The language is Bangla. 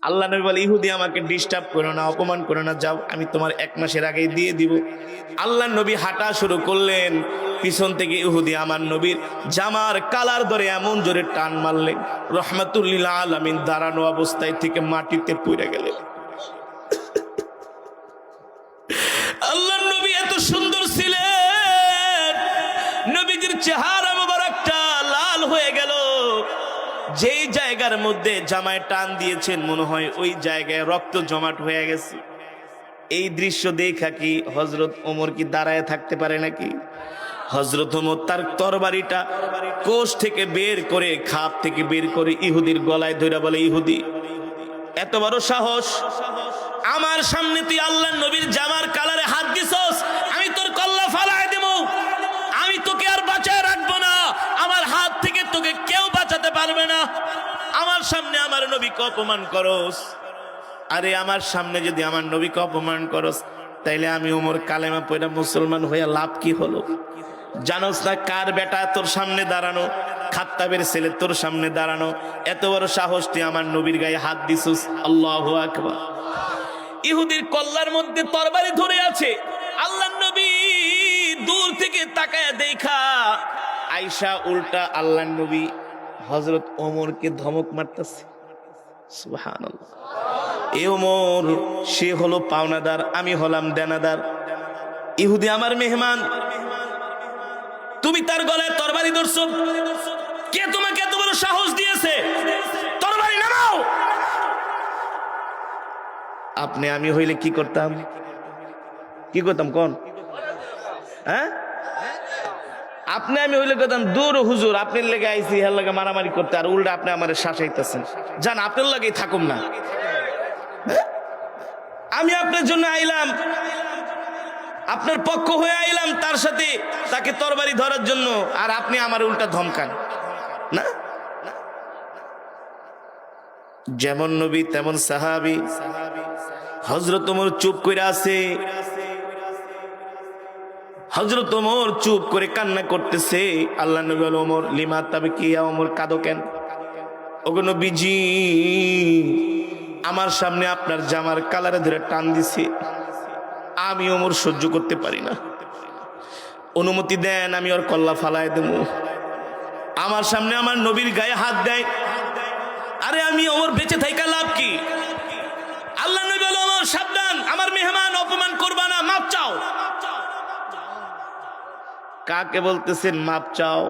আল্লাহ নবী বলে, ইহুদি আমাকে ডিস্টার্ব করো না, অপমান করো না, যাও, আমি তোমার 1 মাসের আগেই দিয়ে দিব। আল্লাহ নবী হাঁটা শুরু করলেন, পিছন থেকে ইহুদি আমার নবীর জামার কালার ধরে এমন জোরে টান মারলেন, রহমাতুল্লিল আলামিন দাঁড়ানো অবস্থায় থেকে মাটিতে পড়ে গেলেন। আল্লাহ নবী এত সুন্দর ছিলেন, নবীজির চেহারা মোবারকটা লাল হয়ে গেল। যেই জায়গার মধ্যে জামায় টান দিয়েছেন মনে হয় ওই জায়গায় রক্ত জমাট হয়ে গেছে। এই দৃশ্য দেখা কি হযরত ওমর কি দাঁড়ায় থাকতে পারে নাকি? হযরত ওমর তার তরবারিটা কোষ থেকে বের করে, খাপ থেকে বের করে ইহুদির গলায় ধরে বলে, ইহুদি এত বড় সাহস, আমার সামনে তুই আল্লাহর নবীর জামার কালারে হাত দিছস, আমি তোর কল্লা ফালায় দেব, আমি তোকে আর বাঁচায় রাখবো না, আমার হাত থেকে তোকে কেউ বাঁচাতে পারবে না। আমার সামনে আমার নবীকে অপমান করস, আরে আমার সামনে যদি আমার নবীকে অপমান করস, তাইলে আমি ওমর কালেমা পড়া মুসলমান হইয়া লাভ কি হলো? জানোস না কার বেটা তোর সামনে দাঁড়ানো? খাত্তাবের ছেলে তোর সামনে দাঁড়ানো, এত বড় সাহস তুই আমার নবীর গায়ে হাত দিছস। আল্লাহু আকবার। ইহুদির কল্লার মধ্যে তরবারি ধরে আছে, আল্লাহর নবী দূর থেকে তাকায়া দেখা আয়েশা উল্টা আল্লাহর নবী হযরত ওমরকে ধমক মারতেছে। সুবহানাল্লাহ। এ ওমর, সে হলো পাওনাদার, আমি হলাম দেনাদার। ইহুদি আমার মেহমান, তুমি তার গলায় তরবারি ধরছো, কে তোমাকে এত বড় সাহস দিয়েছে? তরবারি নামাও। আপনি আমি হইলে কি করতাম? কি করতাম কোন? হ্যাঁ, আপনি আমি হইলে করতাম, দূর হুজুর, আপনার লেগে আইছি, হের লাগে মারামারি করতে, আর উল্টা আপনি আমার শাসাইতেছেন, জান আপনার লাগেই থাকুম না। আমি আপনার জন্য আইলাম, আপনার পক্ষ হয়ে আইলাম, তার সাথে তাকে তরবারি ধরার জন্য, আর আপনি আমার উল্টা ধমকান না। যেমন নবী তেমন সাহাবী। হযরত ওমর চুপ করে আছে, হযরত ওমর চুপ করে কান্না করতেছে। আল্লাহ নবী বলে, ওমর লিমা তাবকিয়া, ওমর কাঁদো কেন? ওগো নবীজি, আমার সামনে আপনার জামার কালারে ধরে টান দিছে, আমি ওমর সহ্য করতে পারি না, অনুমতি দেন আমি ওর কল্লা ফালায় দেব। আমার সামনে আমার নবীর গায়ে হাত দেয়, আরে আমি ওমর বেঁচে থাকা লাভ কি? আল্লাহ নবী বলে, ওমর সাবধান, আমার মেহমান অপমান করবা না, মাপ চাও। কাকে বলতেছেন মাপ চাও?